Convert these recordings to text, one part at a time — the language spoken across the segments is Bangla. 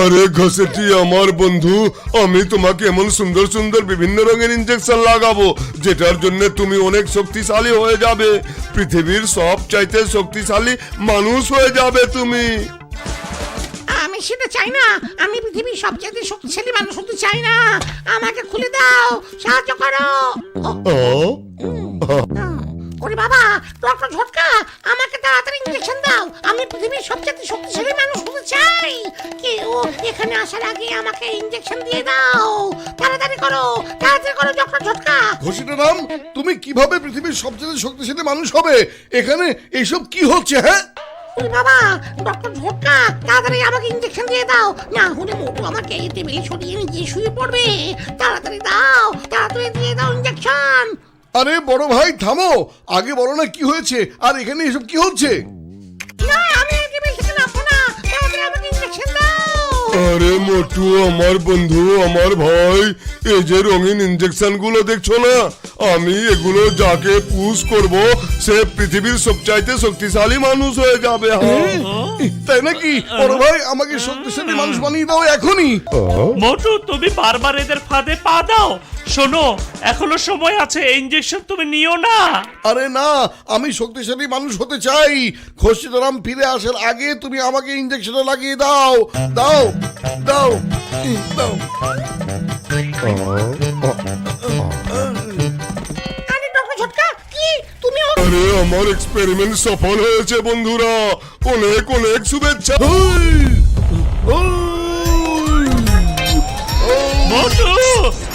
আরে ঘষেটি আমার বন্ধু, আমি তোমাকে এমন সুন্দর সুন্দর বিভিন্ন রঙের ইনজেকশন লাগাবো যেটার জন্য তুমি অনেক শক্তিশালী হয়ে যাবে, পৃথিবীর সব চাইতে শক্তিশালী মানুষ হয়ে যাবে তুমি। আমি সেটা চাই না, আমি পৃথিবীর সবচেয়ে শক্তিশালী মানুষ হতে চাই না। আমাকে খুলে দাও, সাহায্য করো। ওরে বাবা, ডক্টর ঝটকা, আমাকে তাড়াতাড়ি ইনজেকশন দাও। আমি পৃথিবীর সবচেয়ে শক্তিশালী মানুষ হতে চাই। কেউ এখানে আসার আগে আমাকে ইনজেকশন দিয়ে দাও। তাড়াতাড়ি করো ডক্টর ঝটকা। ঘোষিতরাম, তুমি কিভাবে পৃথিবীর সবচেয়ে শক্তিশালী মানুষ হবে? এখানে এইসব কি হচ্ছে? হ্যাঁ ওরে বাবা, ডক্টর ঝটকা, তাড়াতাড়ি আমাকে ইনজেকশন দিয়ে দাও, না হলে মোটু আমাকে এই টেবিলে সরিয়ে নিয়ে শুয়ে পড়বে। তাড়াতাড়ি দাও, তাড়াতাড়ি দিয়ে দাও ইনজেকশন। আরে বড় ভাই থামো, আগে বলো না কি হয়েছে, আর এখানে এসব কি হচ্ছে? না, আমি এই টেবিল থেকে নামবো না, তাড়াতাড়ি আমাকে ইনজেকশন দাও। আরে মোটু আমার বন্ধু, আমার ভাই, এই যে রঙিন ইনজেকশন গুলো দেখছো না, আমি এগুলো যাকে পুশ করব সে পৃথিবীর সবচাইতে শক্তিশালী মানুষ হয়ে যাবে। তাই নাকি? বড় ভাই আমাকে শক্তিশালী মানুষ বানিয়ে দাও এখনই। মোটু, তুমি বারবার এদের ফাঁদে পা দাও। শোনো, এখনো সময় আছে, ইনজেকশন তুমি নিও না। আরে না, আমি শক্তিশালী মানুষ হতে চাই। ঘোষিতরাম ফিরে আসার আগে তুমি আমাকে ইনজেকশন লাগিয়ে দাও। দাও দাও দাও। আরে ডক্টর ঝটকা, কি তুমি? আরে আমার এক্সপেরিমেন্ট সফল হয়েছে বন্ধুরা, অনেক অনেক শুভেচ্ছা। মোটু,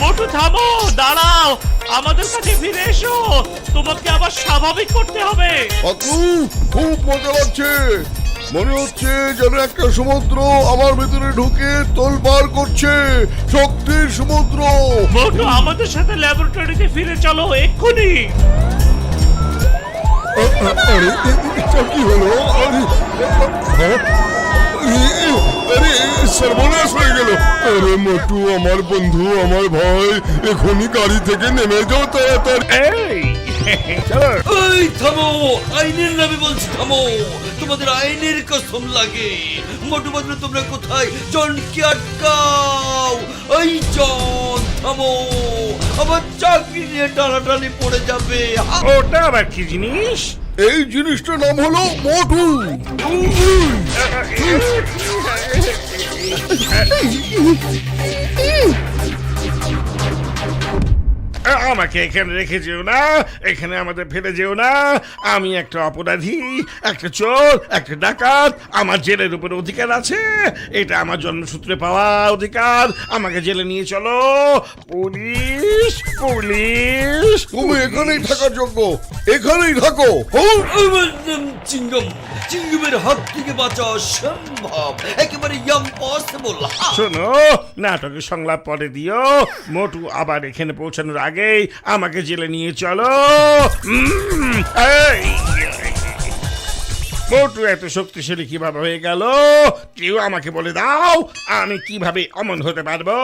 মোটু থামো, দাঁড়াও, আমাদের কাছে ফিরে এসো, তোমাকে আবার স্বাভাবিক করতে হবে। খুব মজা লাগছে, মনে হচ্ছে যেন একটা সমুদ্র আমার ভেতরে ঢুকে তোলপাড় করছে, শক্তির সমুদ্র। মোটু, আমাদের সাথে ল্যাবরেটরিতে ফিরে চলো এক্ষুনি। আরে এটা কি হলো? আরে সর্বনাশ হয়ে গেল। আরে মোটু আমার বন্ধু, আমার ভাই, এখনই গাড়ি থেকে নেমে যাও তাড়াতাড়ি। এই থামো, আইনের নামে বলছি থামো, তোমাদের আইনের কসম লাগে। মোটু বদলে তোমরা কোথায়? জনকে আটকাও। এই জন থামো, আমার চাকরি নিয়ে টানাটানি পড়ে যাবে। ওটা আবার কি জিনিস? এই জিনিসটার নাম হলো মোটু। আমাকে এখানে রেখে যেও না, এখানে আমাদের ফেলে যেও না। আমি একটা অপরাধী, একটা চোর, একটা ডাকাত, আমার জেলের উপরে অধিকার আছে, এটা আমার জন্মসূত্রে পাওয়া অধিকার। আমাকে জেলে নিয়ে চলো। Police police. তুমি এখানেই থাকার যোগ্য, এখানেই থাকো। চিংগম, চিংগমের হাত থেকে বাঁচা অসম্ভব, একেবারে ইম্পসিবল। শোনো, নাটকের সংলাপ পরে দিও। মোটু আবার এখানে পৌঁছানোর আগেই আমাকে জেলে নিয়ে চলো। মোটু এত শক্তিশালী কিভাবে হয়ে গেল? কেউ আমাকে বলে দাও, আমি কিভাবে অমন হতে পারবো,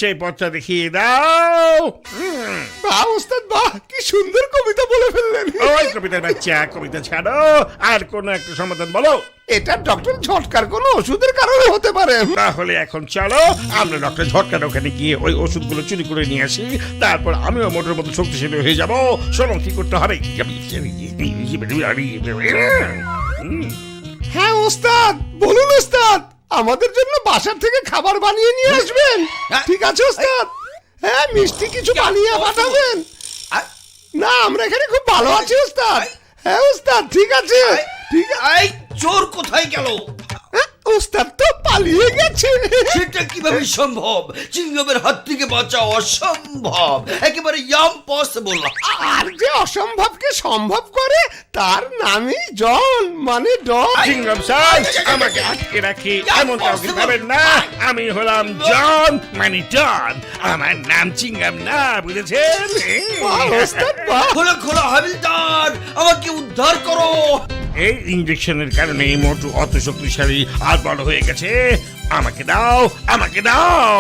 সেই পথটা দেখিয়ে দাও। বাহ ওস্তাদ, বাহ, কি সুন্দর কবিতা বলে ফেললেন। ওই কবিতার বাচ্চা, কবিতা ছাড়ো, আর কোন একটা সমাধান বলো। এটা ডক্টর ঝটকার কোনো ওষুধের কারণে হতে পারে। তাহলে এখন চলো আমরা ডক্টর ঝটকার ওখানে গিয়ে ওই ওষুধগুলো চুরি করে নিয়ে আসি, তারপর আমিও মোটর মতো শক্তিশালী হয়ে যাবো। শোনো কি করতে হবে। হ্যাঁ ওস্তাদ, বলুন ওস্তাদ, আমাদের জন্য বাসার থেকে খাবার বানিয়ে নিয়ে আসবেন। ঠিক আছে ওস্তাদ, হ্যাঁ মিষ্টি কিছু বানিয়ে পাঠাবেন। না, আমরা এখানে খুব ভালো আছি ওস্তাদ। হ্যাঁ ওস্তাদ, ঠিক আছে ঠিক আছে। এই চোর কোথায় গেল? ওস্তাদ তো পালিয়ে গেছে। সেটা কিভাবে সম্ভব? চিংগমের হাত থেকে বাঁচা অসম্ভব, একেবারে ইম্পসিবল। আর যে অসম্ভবকে সম্ভব করে তার নামই জন, মানে ডন। চিংগম স্যার, আমাকে আটকে রাখি এমন কাউকে পাবেন না। আমি হলাম জন, মানে ডন। আমার নাম চিংগম না, বুঝেছেন? ওস্তাদ বাহ। খোলা খোলা হাবিলদার, আমাকে উদ্ধার করো। এই ইঞ্জেকশনের কারণে মোটু অত শক্তিশালী আর বড় হয়ে গেছে। আমাকে দাও, আমাকে দাও।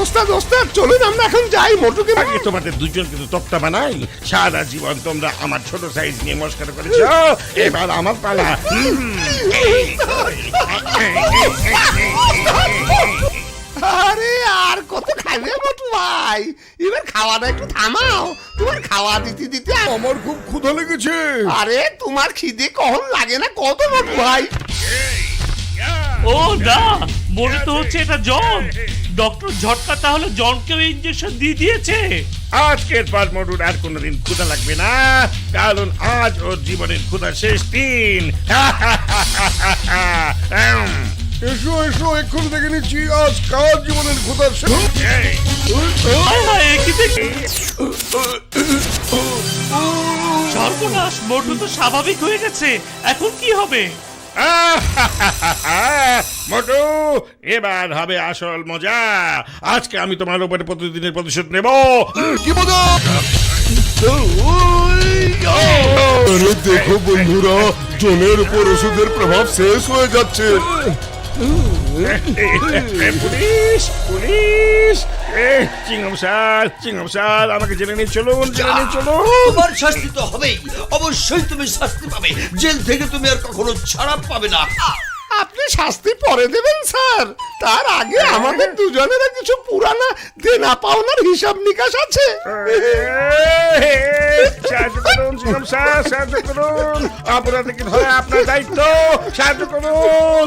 ওস্তাদ ওস্তাদ চলুন আমরা এখন যাই মোটুকে আগে তোমাদের দুজনকে তো তক্তা বানাই। সারা জীবন তোমরা আমার ছোট সাইজ নিয়ে মস্কার করেছ, এবার আমার পালা। আরে আর কত খাবে মোটু ভাই, এবার খাওয়াটা একটু থামাও। তোমার খাওয়া দিতে দিতে আমার খুব ক্ষুধা লেগেছে। আরে তোমার খিদে কখন লাগে না কত মোটু ভাই। ও না, মনে তো হচ্ছে এটা জন। ডক্টর ঝটকা তাহলে জনকেও ইঞ্জেকশন দিয়ে দিয়েছে। আজকের পর মোটুর আর কোনোদিন ক্ষুধা লাগবে না, কারণ আজ ওর জীবনের ক্ষুধা শেষ দিন। এসো এসো, এক্ষুনি দেখে নিচ্ছি আজ কার জীবনের ক্ষুধার শেষ। হায় হায়, এ কি দেখি? সর্বনাশ, মোটু তো স্বাভাবিক হয়ে গেছে। এখন কি হবে? মোটু, এবার হবে আসল মজা। আজকে আমি তোমার উপরে প্রতিদিনের প্রতিশোধ নেব। কি মজা! আরে দেখো বন্ধুরা, জনের উপর ওষুধের প্রভাব শেষ হয়ে যাচ্ছে। পুলিশ পুলিশ, চিংড়ম স্যার আমাকে জেনে নিয়ে চলুন, জেনে নিয়ে চলুন। তোমার শাস্তি তো হবেই, অবশ্যই তুমি শাস্তি পাবে। জেল থেকে তুমি আর কখনো ছাড়া পাবে না। আপনি শাস্তি পরে দেবেন স্যার, তার আগে আমাদের দুজনের কিছু পুরানা দেনা পাওনার হিসাব নিকাশ আছে। সাহায্য করুন চিংড়ম স্যার, সাহায্য করুন। অপরাধীকে ধরে আপনার দায়িত্ব, সাহায্য করুন।